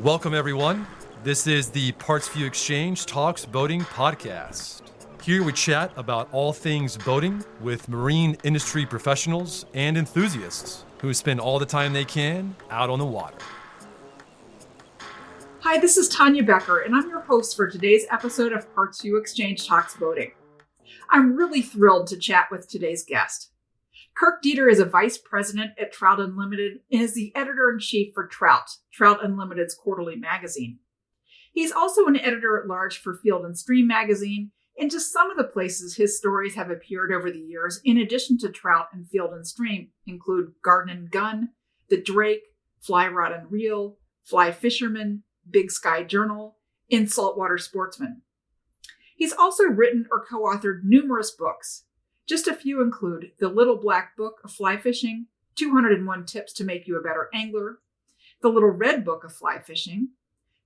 Welcome, everyone. This is the PartsVu Xchange Talks Boating Podcast. Here we chat about all things boating with marine industry professionals and enthusiasts who spend all the time they can out on the water. Hi, this is Tanya Becker, and I'm your host for today's episode of PartsVu Xchange Talks Boating. I'm really thrilled to chat with today's guest. Kirk Deeter is a vice president at Trout Unlimited and is the editor-in-chief for Trout Unlimited's quarterly magazine. He's also an editor-at-large for Field and Stream magazine, and just some of the places his stories have appeared over the years, in addition to Trout and Field and Stream, include Garden and Gun, The Drake, Fly Rod and Reel, Fly Fisherman, Big Sky Journal, and Salt Water Sportsman. He's also written or co-authored numerous books. Just a few include The Little Black Book of Fly Fishing, 201 Tips to Make You a Better Angler, The Little Red Book of Fly Fishing,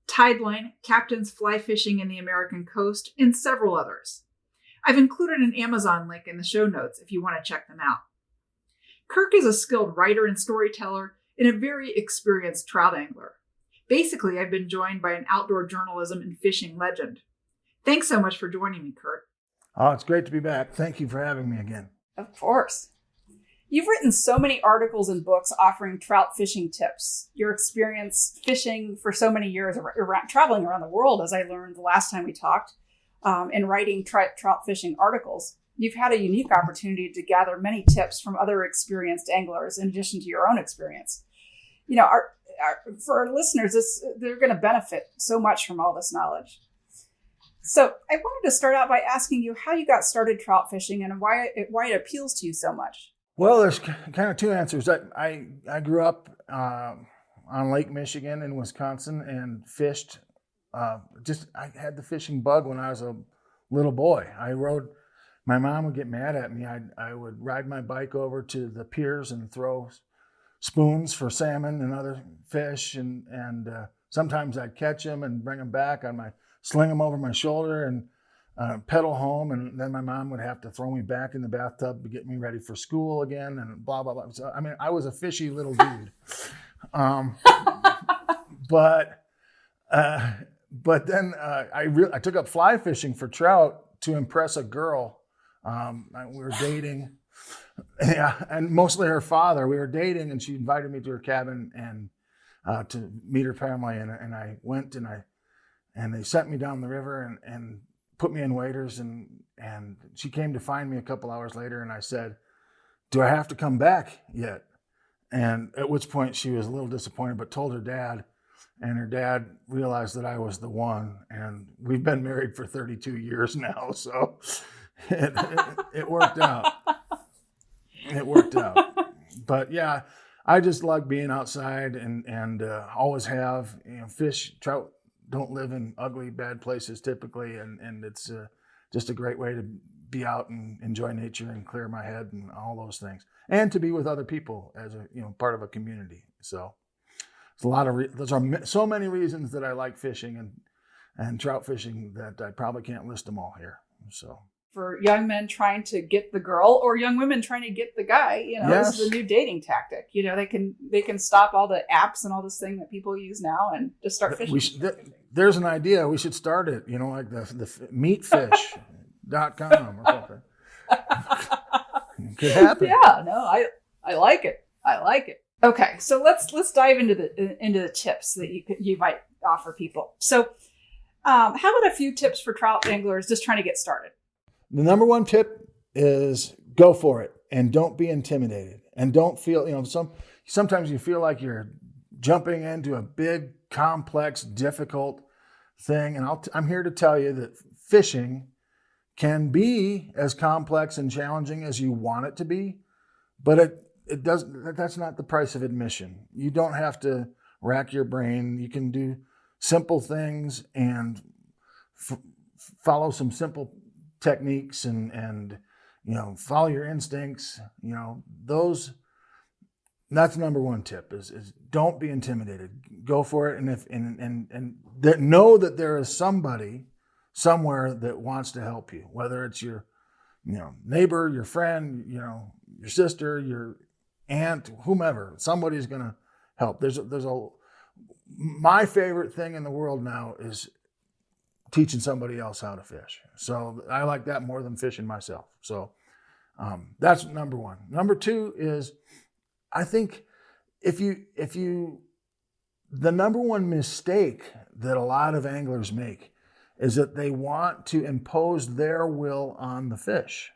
Tideline, Captain's Fly Fishing in the American Coast, and several others. I've included an Amazon link in the show notes if you want to check them out. Kirk is a skilled writer and storyteller and a very experienced trout angler. Basically, I've been joined by an outdoor journalism and fishing legend. Thanks so much for joining me, Kirk. Oh, it's great to be back. Thank you for having me again. Of course. You've written so many articles and books offering trout fishing tips. Your experience fishing for so many years, traveling around the world, as I learned the last time we talked, and writing trout fishing articles. You've had a unique opportunity to gather many tips from other experienced anglers in addition to your own experience. You know, for our listeners, they're going to benefit so much from all this knowledge. So I wanted to start out by asking you how you got started trout fishing and why it appeals to you so much. Well, there's kind of two answers. I grew up on Lake Michigan in Wisconsin and fished. I had the fishing bug when I was a little boy. My mom would get mad at me. I would ride my bike over to the piers and throw spoons for salmon and other fish, and sometimes I'd catch them and bring them back sling them over my shoulder and pedal home, and then my mom would have to throw me back in the bathtub to get me ready for school again, and blah blah blah. So I mean, I was a fishy little dude. But then I took up fly fishing for trout to impress a girl. We were dating, yeah, and mostly her father. We were dating, and she invited me to her cabin and to meet her family, and I went and they sent me down the river and put me in waders, and she came to find me a couple hours later, and I said, "Do I have to come back yet?" And at which point she was a little disappointed, but told her dad, and her dad realized that I was the one, and we've been married for 32 years now, so it worked out. It worked out. But yeah, I just like being outside and always have. Trout don't live in ugly, bad places typically, and it's just a great way to be out and enjoy nature and clear my head and all those things, and to be with other people as part of a community. So there's a lot of those are so many reasons that I like fishing and trout fishing that I probably can't list them all here. So. For young men trying to get the girl or young women trying to get the guy, Yes. This is a new dating tactic. They can stop all the apps and all this thing that people use now and just start fishing. There's an idea. We should start it, like the meatfish.com or something. Could happen. Yeah, no, I like it. I like it. Okay, so let's dive into the tips that you might offer people. So, how about a few tips for trout anglers just trying to get started? The number one tip is go for it and don't be intimidated, and don't feel, sometimes you feel like you're jumping into a big, complex, difficult thing. And I'm here to tell you that fishing can be as complex and challenging as you want it to be, but that's not the price of admission. You don't have to rack your brain. You can do simple things and follow some simple techniques and follow your instincts. That's number one tip is don't be intimidated. Go for it, and know that there is somebody somewhere that wants to help you, whether it's your neighbor, your friend, your sister, your aunt, whomever. Somebody's going to help. There's a my favorite thing in the world now is teaching somebody else how to fish. So I like that more than fishing myself. So that's number one. Number two is, I think the number one mistake that a lot of anglers make is that they want to impose their will on the fish.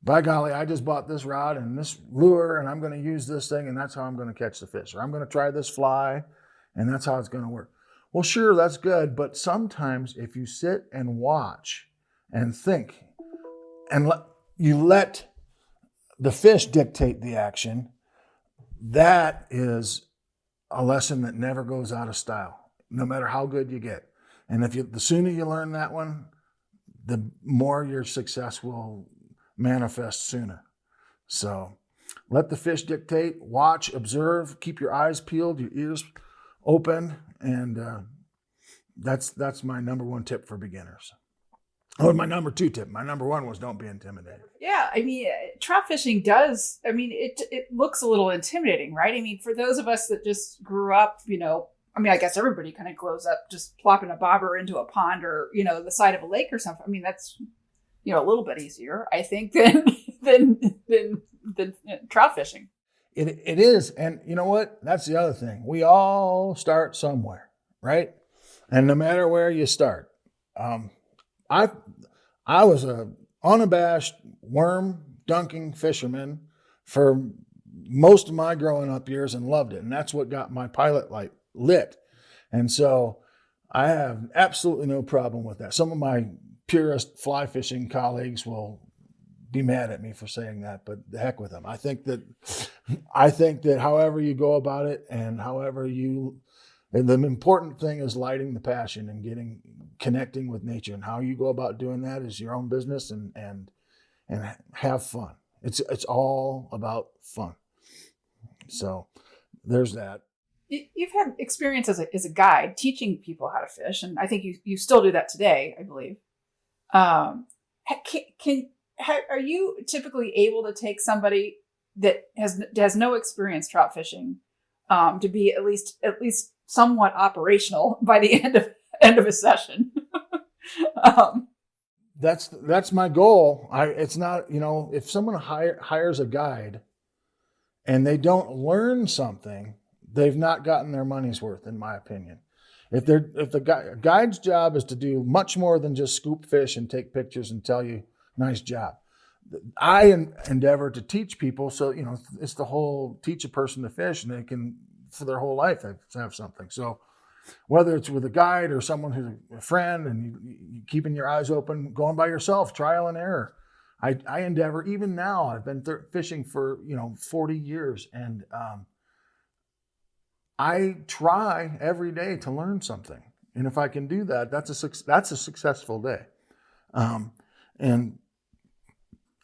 By golly, I just bought this rod and this lure and I'm going to use this thing and that's how I'm going to catch the fish. Or I'm going to try this fly and that's how it's going to work. Well, sure, that's good. But sometimes if you sit and watch and think and you let the fish dictate the action, that is a lesson that never goes out of style, no matter how good you get. And the sooner you learn that one, the more your success will manifest sooner. So let the fish dictate, watch, observe, keep your eyes peeled, your ears open, and that's my number one tip for beginners. Oh, my number two tip. My number one was don't be intimidated. Yeah, I mean, trout fishing does, I mean, it looks a little intimidating, right? I mean, for those of us that just grew up, I guess everybody kind of grows up just plopping a bobber into a pond or, the side of a lake or something. I mean, that's, a little bit easier, I think, than trout fishing. It is. And you know what? That's the other thing. We all start somewhere, right? And no matter where you start, I was a unabashed worm dunking fisherman for most of my growing up years and loved it. And that's what got my pilot light lit. And so I have absolutely no problem with that. Some of my purist fly fishing colleagues will be mad at me for saying that, but the heck with them. I think that however you go about it and the important thing is lighting the passion and connecting with nature, and how you go about doing that is your own business, and have fun. It's all about fun. So there's that. You've had experience as a guide teaching people how to fish, and I think you still do that today, I believe. Are you typically able to take somebody that has no experience trout fishing to be at least somewhat operational by the end of a session? That's my goal. It's not, if someone hires a guide and they don't learn something, they've not gotten their money's worth, in my opinion. If the guide's job is to do much more than just scoop fish and take pictures and tell you, nice job. I endeavor to teach people, so it's the whole teach a person to fish, and they can for their whole life have something. So whether it's with a guide or someone who's a friend, and you keeping your eyes open, going by yourself, trial and error. I endeavor, even now, I've been fishing for 40 years, and I try every day to learn something. And if I can do that, that's a successful day. And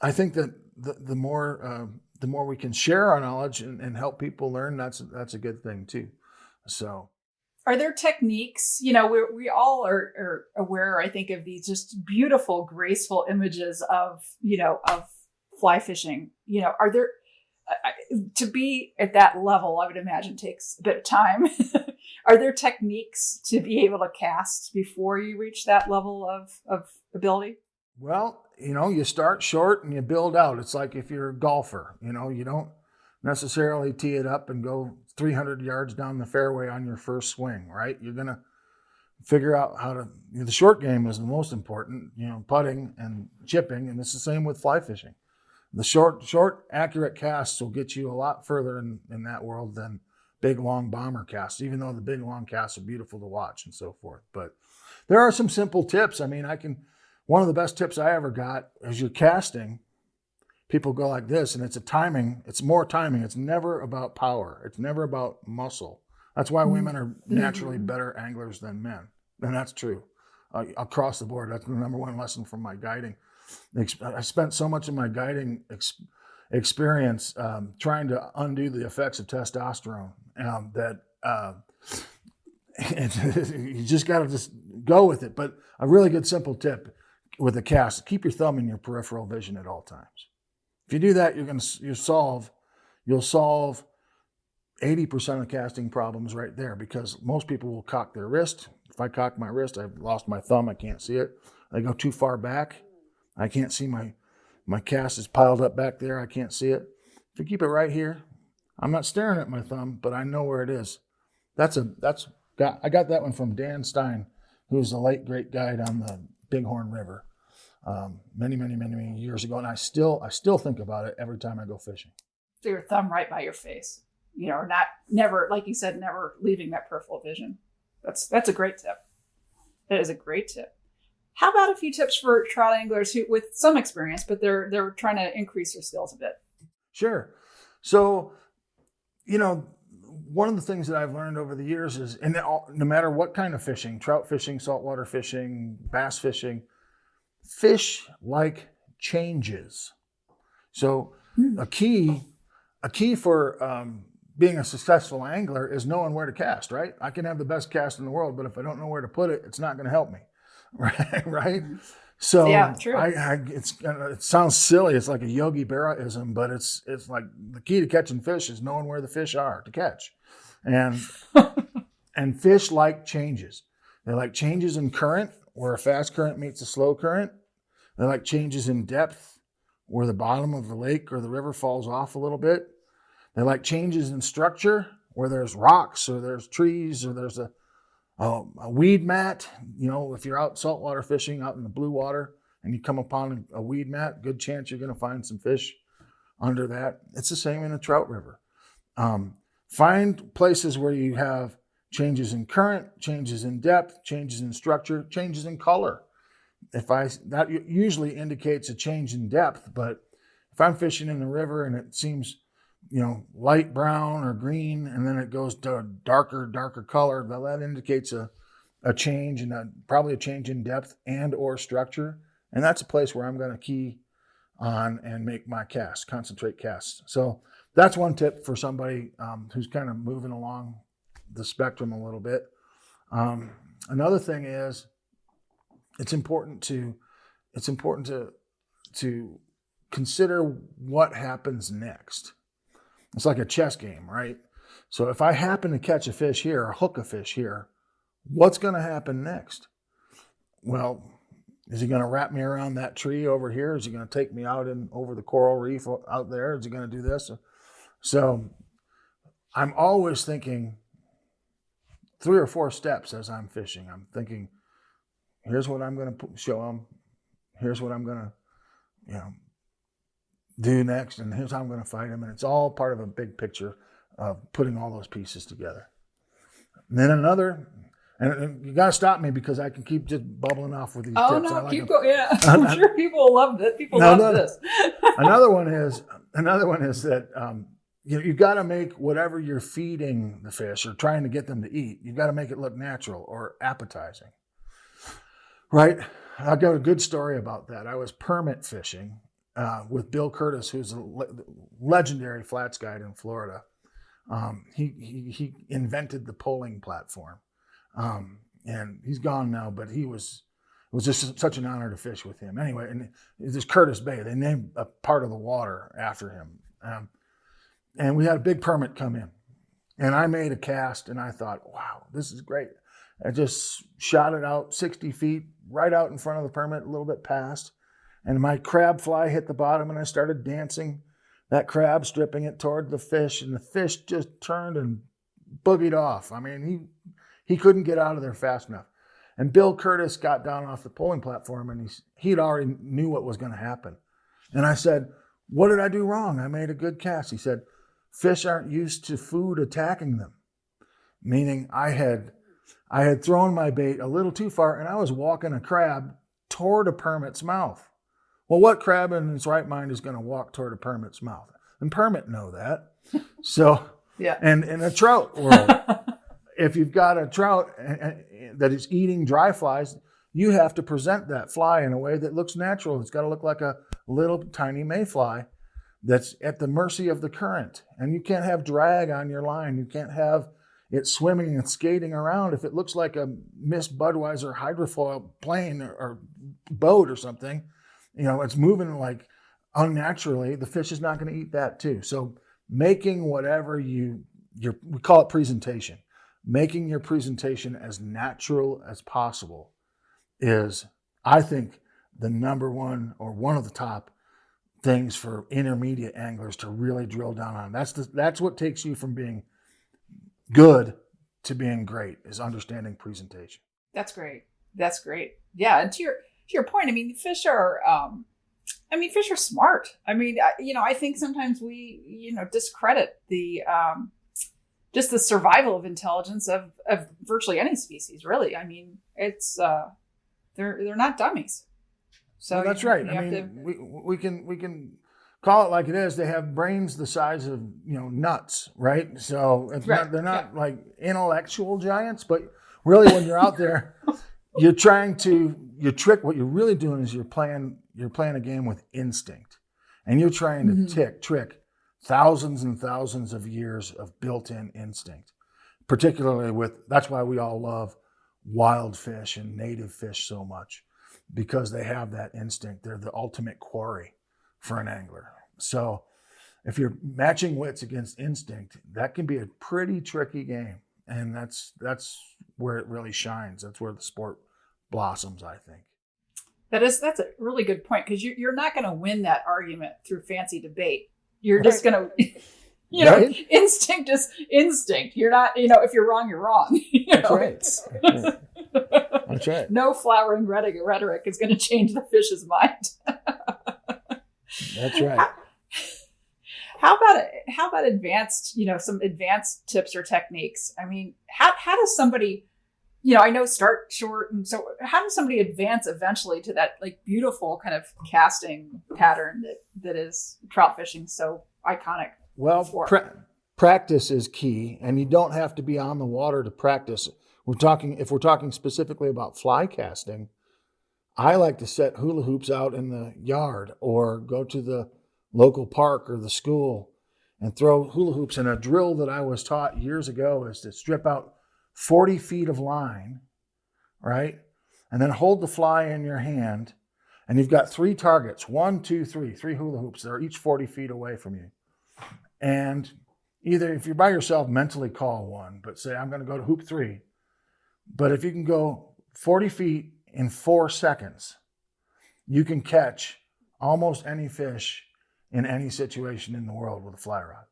I think that the more we can share our knowledge and help people learn, that's a good thing too. So, are there techniques? We all are aware, I think, of these just beautiful, graceful images of fly fishing. Are there to be at that level? I would imagine takes a bit of time. Are there techniques to be able to cast before you reach that level of ability? Well, you start short and you build out. It's like if you're a golfer, you don't necessarily tee it up and go 300 yards down the fairway on your first swing, right? You're going to figure out how to, the short game is the most important, putting and chipping. And it's the same with fly fishing. The short, accurate casts will get you a lot further in that world than big, long bomber casts, even though the big, long casts are beautiful to watch and so forth. But there are some simple tips. I mean, one of the best tips I ever got is you're casting, people go like this, and it's more timing. It's never about power. It's never about muscle. That's why women are naturally better anglers than men. And that's true across the board. That's the number one lesson from my guiding. I spent so much of my guiding experience trying to undo the effects of testosterone that you just got to just go with it. But a really good simple tip with a cast: keep your thumb in your peripheral vision at all times. If you do that, you'll solve 80% of casting problems right there, because most people will cock their wrist. If I cock my wrist, I've lost my thumb. I can't see it. I go too far back. I can't see my cast is piled up back there. I can't see it. If you keep it right here, I'm not staring at my thumb, but I know where it is. I got that one from Dan Stein, who's a late great guide on the Bighorn River many years ago, and I still think about it every time I go fishing. So your thumb right by your face, or never, like you said, never leaving that peripheral vision. That's a great tip. That is a great tip. How about a few tips for trout anglers who, with some experience, but they're trying to increase their skills a bit? Sure. So, one of the things that I've learned over the years is, and no matter what kind of fishing, trout fishing, saltwater fishing, bass fishing, fish like changes. So a key for being a successful angler is knowing where to cast, right? I can have the best cast in the world, but if I don't know where to put it, it's not going to help me, right? So yeah, true. It sounds silly. It's like a Yogi Berra-ism, but it's like the key to catching fish is knowing where the fish are to catch. And and fish like changes. They like changes in current, where a fast current meets a slow current. They like changes in depth, where the bottom of the lake or the river falls off a little bit. They like changes in structure, where there's rocks or there's trees or there's a weed mat. If you're out saltwater fishing out in the blue water and you come upon a weed mat, good chance you're going to find some fish under that. It's the same in a trout river. Find places where you have changes in current, changes in depth, changes in structure, changes in color. That usually indicates a change in depth, but if I'm fishing in the river and it seems light brown or green, and then it goes to a darker color, that indicates a change, and probably a change in depth and or structure. And that's a place where I'm going to key on and make my cast, concentrate casts. So that's one tip for somebody who's kind of moving along the spectrum a little bit. Another thing is it's important to consider what happens next. It's like a chess game, right? So if I happen to catch a fish here or hook a fish here, what's going to happen next? Well, is he going to wrap me around that tree over here? Is he going to take me out over the coral reef out there? Is he going to do this? So I'm always thinking 3 or 4 steps as I'm fishing. I'm thinking, here's what I'm going to show him. Here's what I'm going to, do next, and here's how I'm going to fight him. And it's all part of a big picture of putting all those pieces together. And then and you got to stop me because I can keep just bubbling off with these tips. Oh, no, keep going. Yeah, I'm sure people love it. People love this. Another one is that you got to make whatever you're feeding the fish or trying to get them to eat, you got to make it look natural or appetizing, right? I've got a good story about that. I was permit fishing with Bill Curtis, who's a legendary flats guide in Florida. He invented the polling platform, and he's gone now. But it was just such an honor to fish with him. Anyway, and this Curtis Bay, they named a part of the water after him, and we had a big permit come in, and I made a cast, and I thought, wow, this is great. I just shot it out 60 feet, right out in front of the permit, a little bit past. And my crab fly hit the bottom, and I started dancing that crab, stripping it toward the fish, and the fish just turned and boogied off. I mean, he couldn't get out of there fast enough. And Bill Curtis got down off the polling platform, and he'd already knew what was going to happen. And I said, what did I do wrong? I made a good cast. He said, fish aren't used to food attacking them, meaning I had thrown my bait a little too far, and I was walking a crab toward a permit's mouth. Well, what crab in his right mind is going to walk toward a permit's mouth? And permit know that. So, yeah. And in a trout world, if you've got a trout that is eating dry flies, you have to present that fly in a way that looks natural. It's got to look like a little tiny mayfly that's at the mercy of the current. And you can't have drag on your line. You can't have it swimming and skating around. If it looks like a Miss Budweiser hydrofoil plane or boat or something, it's moving like unnaturally, the fish is not going to eat that too. So making whatever you we call it presentation. Making your presentation as natural as possible is, I think, the number one or one of the top things for intermediate anglers to really drill down on. That's what takes you from being good to being great, is understanding presentation. That's great. Yeah, and to your point, I mean, fish are smart. I mean, I think sometimes we, discredit the just the survival of intelligence of virtually any species, really. I mean, it's they're not dummies. So well, that's right. I mean, we can call it like it is. They have brains the size of nuts, right? So they're not like intellectual giants, but really when you're out there, what you're really doing is you're playing a game with instinct, and you're trying to trick thousands and thousands of years of built-in instinct. Particularly that's why we all love wild fish and native fish so much, because they have that instinct. They're the ultimate quarry for an angler. So if you're matching wits against instinct, that can be a pretty tricky game. And that's where it really shines. That's where the sport blossoms, I think. That's a really good point, because you're not going to win that argument through fancy debate. You're just going to, instinct is instinct. You're not, if you're wrong, you're wrong. That's right. That's right. No flowering rhetoric is going to change the fish's mind. That's right. How about advanced, some advanced tips or techniques? I mean, how does somebody, I know start short, and so how does somebody advance eventually to that like beautiful kind of casting pattern that is trout fishing so iconic? Well, practice is key, and you don't have to be on the water to practice. If we're talking specifically about fly casting, I like to set hula hoops out in the yard or go to the local park or the school and throw hula hoops. And a drill that I was taught years ago is to strip out 40 feet of line, right? And then hold the fly in your hand, and you've got 3 targets, 1, 2, 3 hula hoops. They're each 40 feet away from you. And either if you're by yourself, mentally call one, but say, I'm going to go to hoop 3. But if you can go 40 feet in 4 seconds, you can catch almost any fish in any situation in the world with a fly rod.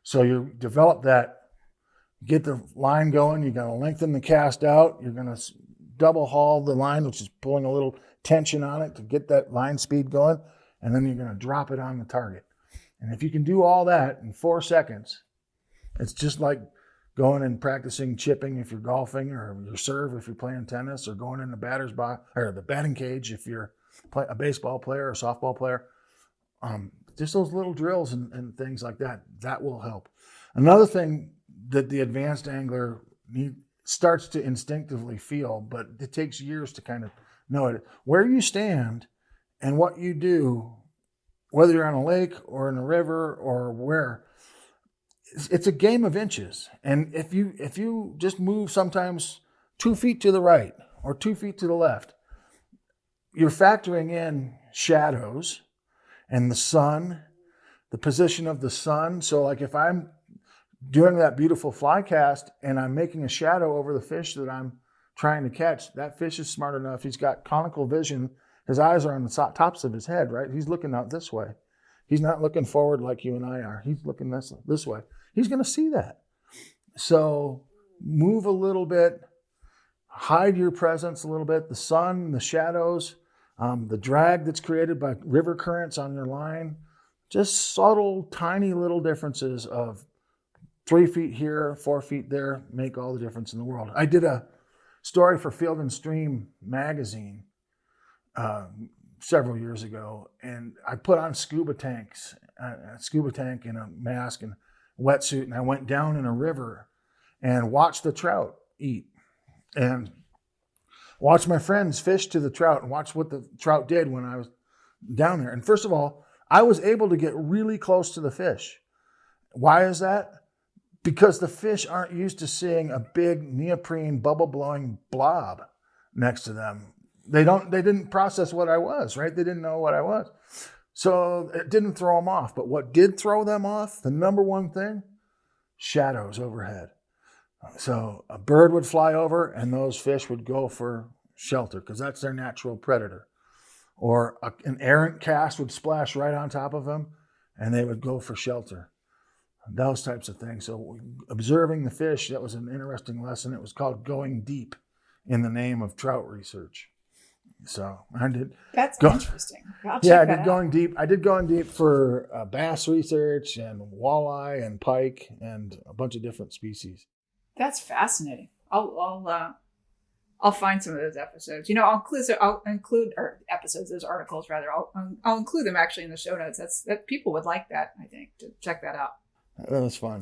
So you develop that, get the line going, you're going to lengthen the cast out, you're going to double haul the line, which is pulling a little tension on it to get that line speed going, and then you're going to drop it on the target. And if you can do all that in 4 seconds, it's just like going and practicing chipping if you're golfing, or your serve if you're playing tennis, or going in the batter's box or the batting cage if you're a baseball player or softball player. Just those little drills and things like that will help. Another thing that the advanced angler starts to instinctively feel, but it takes years to kind of know it, where you stand and what you do, whether you're on a lake or in a river or where. It's a game of inches. And if you just move sometimes 2 feet to the right or 2 feet to the left, you're factoring in shadows and the sun, the position of the sun. So like if I'm doing that beautiful fly cast and I'm making a shadow over the fish that I'm trying to catch, that fish is smart enough. He's got conical vision. His eyes are on the tops of his head, right? He's looking out this way. He's not looking forward like you and I are. He's looking this way. He's going to see that. So move a little bit, hide your presence a little bit, the sun, the shadows, the drag that's created by river currents on your line, just subtle, tiny little differences of 3 feet here, 4 feet there, make all the difference in the world. I did a story for Field and Stream magazine several years ago, and I put on scuba tank and a mask and wetsuit, and I went down in a river and watched the trout eat and watched my friends fish to the trout and watched what the trout did when I was down there. And first of all, I was able to get really close to the fish. Why is that? Because the fish aren't used to seeing a big neoprene bubble blowing blob next to them. They didn't process what I was, right? They didn't know what I was. So it didn't throw them off. But what did throw them off, the number one thing, shadows overhead. So a bird would fly over and those fish would go for shelter because that's their natural predator. Or an errant cast would splash right on top of them and they would go for shelter. Those types of things. So observing the fish, that was an interesting lesson. It was called Going Deep in the name of trout research. So I did. That's interesting. I did Going Deep. I did Going Deep for bass research and walleye and pike and a bunch of different species. That's fascinating. I'll find some of those episodes. I'll include or episodes, those articles rather. I'll include them actually in the show notes. That people would like that. I think to check that out. That was fun.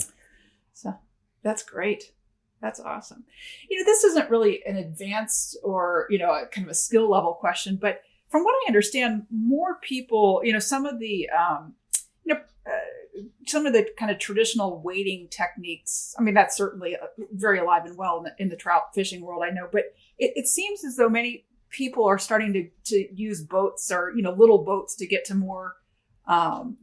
So that's great. That's awesome. This isn't really an advanced or, a kind of a skill level question, but from what I understand, more people, some of the, some of the kind of traditional wading techniques, I mean, that's certainly very alive and well in the trout fishing world, I know, but it seems as though many people are starting to use boats or, little boats to get to more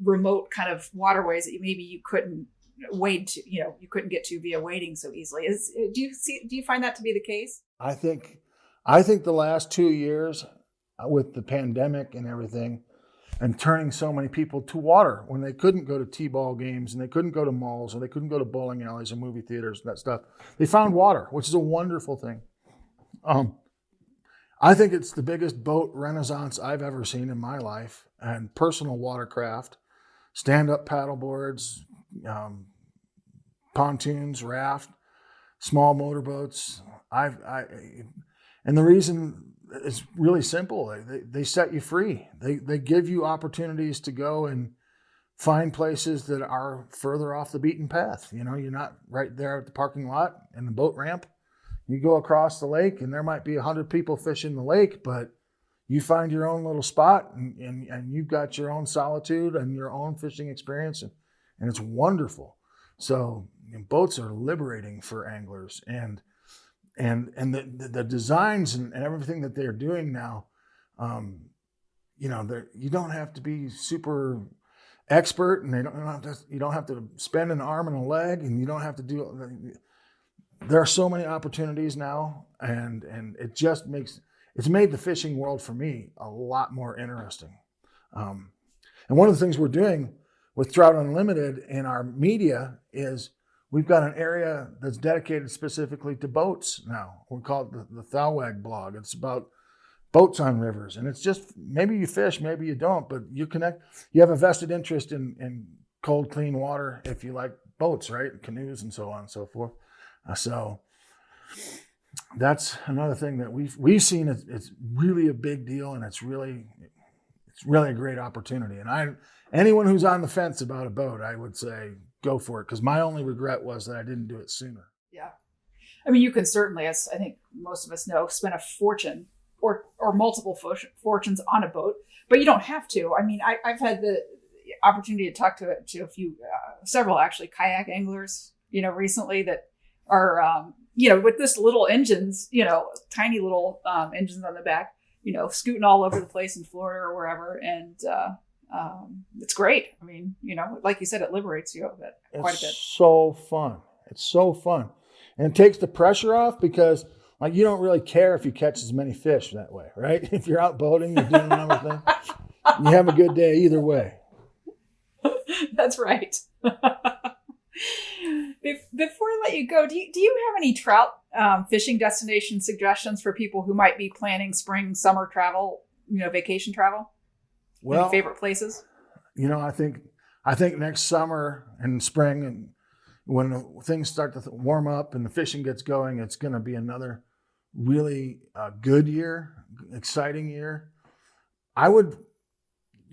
remote kind of waterways that maybe you couldn't wade to, you couldn't get to via wading so easily. Do you find that to be the case? I think the last 2 years with the pandemic and everything and turning so many people to water when they couldn't go to t-ball games and they couldn't go to malls and they couldn't go to bowling alleys and movie theaters and that stuff. They found water, which is a wonderful thing. I think it's the biggest boat renaissance I've ever seen in my life, and personal watercraft, stand-up paddle boards, pontoons, raft, small motorboats. And the reason is really simple. They set you free. They give you opportunities to go and find places that are further off the beaten path. You're not right there at the parking lot and the boat ramp. You go across the lake and there might be 100 people fishing the lake, but you find your own little spot and you've got your own solitude and your own fishing experience, and it's wonderful. So boats are liberating for anglers, and the designs and everything that they're doing now, you don't have to be super expert, and you don't have to spend an arm and a leg, and you don't have to do. There are so many opportunities now, and it's made the fishing world for me a lot more interesting. And one of the things we're doing with Trout Unlimited in our media is we've got an area that's dedicated specifically to boats now. We call it the Thalwag blog. It's about boats on rivers. And it's just, maybe you fish, maybe you don't, but you connect. You have a vested interest in cold, clean water if you like boats, right? Canoes and so on and so forth. So that's another thing that we've seen. It's really a big deal, and it's really a great opportunity. And anyone who's on the fence about a boat, I would say go for it, because my only regret was that I didn't do it sooner. Yeah, I mean, you can certainly, as I think most of us know, spend a fortune or multiple fortunes on a boat, but you don't have to. I mean, I've had the opportunity to talk to several actually kayak anglers, recently that are, with this little engines, tiny little engines on the back, scooting all over the place in Florida or wherever. And it's great. I mean, like you said, it liberates you quite a bit. It's so fun. It's so fun. And it takes the pressure off because you don't really care if you catch as many fish that way, right? If you're out boating, you're doing another thing. You have a good day either way. That's right. Before I let you go, do you have any trout fishing destination suggestions for people who might be planning spring, summer travel, vacation travel? Well, any favorite places? I think next summer and spring, and when things start to warm up and the fishing gets going, it's going to be another really good year, exciting year.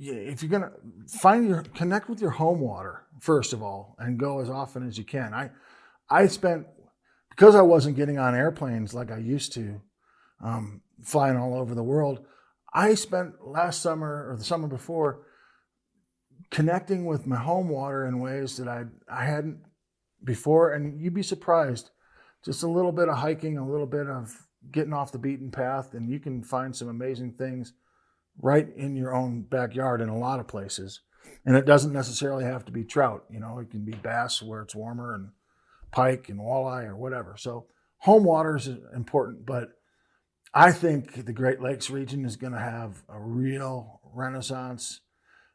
If you're going to connect with your home water, first of all, and go as often as you can. I spent, because I wasn't getting on airplanes like I used to, flying all over the world, I spent last summer or the summer before connecting with my home water in ways that I hadn't before. And you'd be surprised, just a little bit of hiking, a little bit of getting off the beaten path, and you can find some amazing things right in your own backyard in a lot of places. And it doesn't necessarily have to be trout. It can be bass where it's warmer, pike and walleye or whatever. So home water is important, but I think the Great Lakes region is going to have a real renaissance.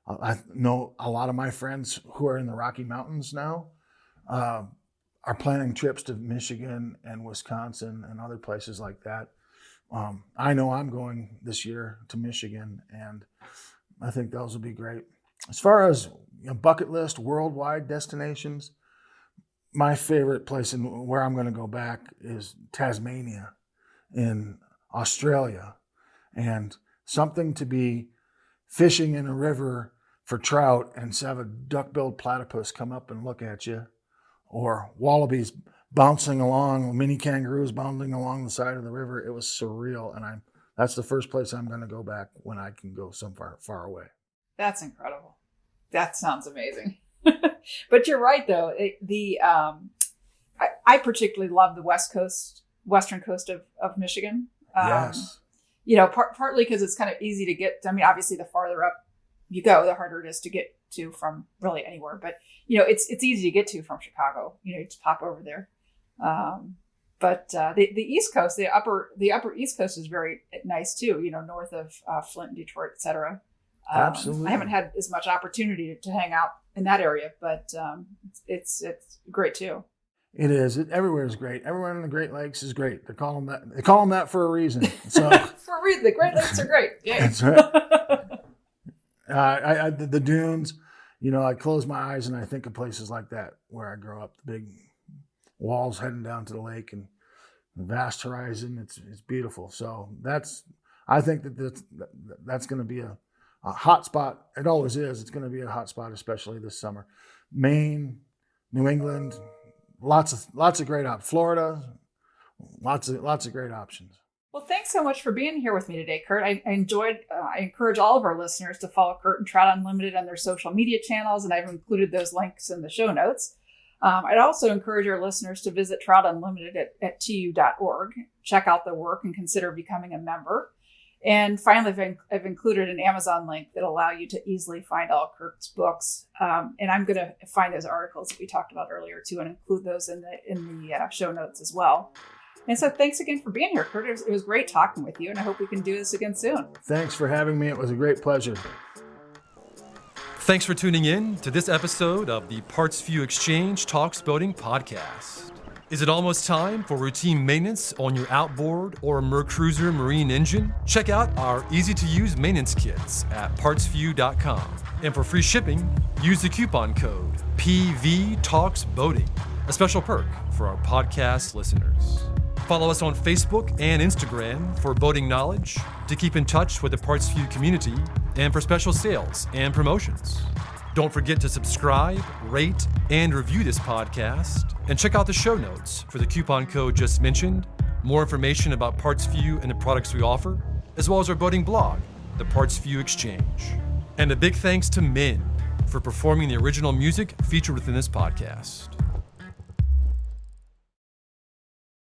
I know a lot of my friends who are in the Rocky Mountains now are planning trips to Michigan and Wisconsin and other places like that. I know I'm going this year to Michigan, and I think those will be great. As far as bucket list worldwide destinations, my favorite place and where I'm going to go back is Tasmania in Australia, and something to be fishing in a river for trout and have a duck-billed platypus come up and look at you, or wallabies bouncing along, mini kangaroos bounding along the side of the river. It was surreal, and that's the first place I'm going to go back when I can go so far away. That's incredible. That sounds amazing. But you're right, though. I particularly love the western coast of Michigan. Yes. Partly because it's kind of easy to get. I mean, obviously, the farther up you go, the harder it is to get to from really anywhere. But it's easy to get to from Chicago. You just pop over there. But the East Coast, the upper East Coast is very nice too. North of Flint, Detroit, etc. Absolutely. I haven't had as much opportunity to hang out in that area, but it's great too. It is. Everywhere is great. Everywhere in the Great Lakes is great. They call them that for a reason. So for a reason, the Great Lakes are great. Yeah, that's right. The dunes. I close my eyes and I think of places like that where I grew up. The big walls heading down to the lake and the vast horizon. It's beautiful. So I think that's going to be a hot spot. It always is. It's going to be a hot spot, especially this summer. Maine, New England, lots of great options. Florida, lots of great options. Well, thanks so much for being here with me today, Kurt. I enjoyed. I encourage all of our listeners to follow Kurt and Trout Unlimited on their social media channels, and I've included those links in the show notes. I'd also encourage our listeners to visit Trout Unlimited at tu.org, check out their work, and consider becoming a member. And finally, I've included an Amazon link that allow you to easily find all Kirk's books. And I'm going to find those articles that we talked about earlier too, and include those in the show notes as well. And so thanks again for being here, Kurt. It was great talking with you, and I hope we can do this again soon. Thanks for having me. It was a great pleasure. Thanks for tuning in to this episode of the PartsVu Xchange Talks Boating podcast. Is it almost time for routine maintenance on your outboard or Mercruiser marine engine? Check out our easy-to-use maintenance kits at PartsVu.com. And for free shipping, use the coupon code PVTalksBoating, a special perk for our podcast listeners. Follow us on Facebook and Instagram for boating knowledge, to keep in touch with the PartsVu community, and for special sales and promotions. Don't forget to subscribe, rate, and review this podcast, and check out the show notes for the coupon code just mentioned, more information about PartsVu and the products we offer, as well as our boating blog, the PartsVu Xchange. And a big thanks to Min for performing the original music featured within this podcast.